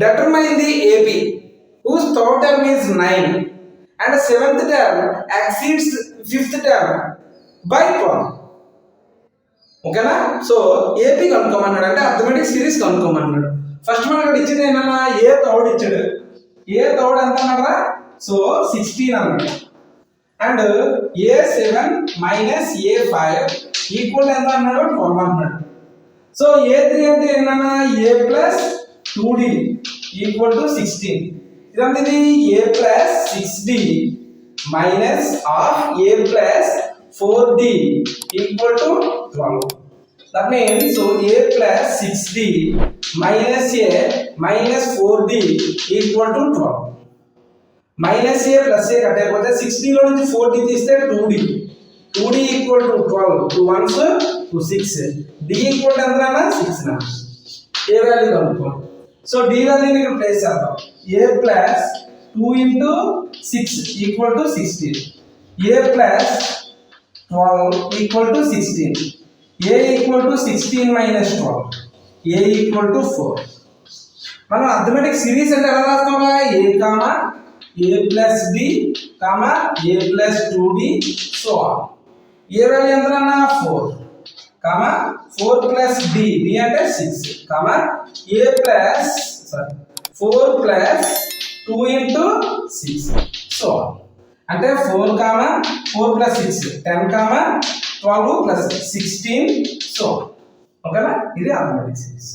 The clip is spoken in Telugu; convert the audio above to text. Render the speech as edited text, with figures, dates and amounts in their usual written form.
determine the AP whose third term is 9 and seventh term exceeds fifth term by 12. ఓకేనా? సో ఏపీ కనుక్కోమన్నాడు, అంటే అర్థమెటిక్ సిరీస్ కనుక్కోమన్నాడు. ఫస్ట్ మనకి ఇచ్చింది ఏంటన్నా, ఏ థర్డ్ ఇచ్చాడు. ఏ థర్డ్ ఎంత అన్నారా? సో 16 అన్నాడు. And A7 minus A5 equal ఎంత అన్నాడు? 12 అన్నాడు. సో A3 అంటే ఏంటన్నా, A plus 2D equal to 16. ఇదంతా ఇది A plus 6D minus of A plus 4D equal to 12. That means so A plus 6D minus A minus 4D equal to 12. Minus A plus A కట్టకపోతే 6D లో నుంచి 4D తీస్తే 2D. 2D equal to 12. 2 ones to 6. D equal to ఎంతనా? 6 నా. A వాల్యూ కనుక్కో. సో D వాల్యూని ఇక్కడ ప్లేస్ చేద్దాం. A plus 2 into 6 equal to 16. A plus 12 equal to 16. A equal to 16 minus 12. A equal to 4. మనం అర్థమెటిక్ సిరీస్ అంటే ఎలా రాస్తామా? A comma A plus D comma A plus 2D so on. A value ఎంతనా? 4 కామా 4 plus D D అంటే 6 comma A plus 4 plus 2 into 6 so on. అంటే 4 comma 4 plus 6 10 comma 12 plus 16 so ఓకేనా? ఇది అర్థమెటిక్ సిరీస్.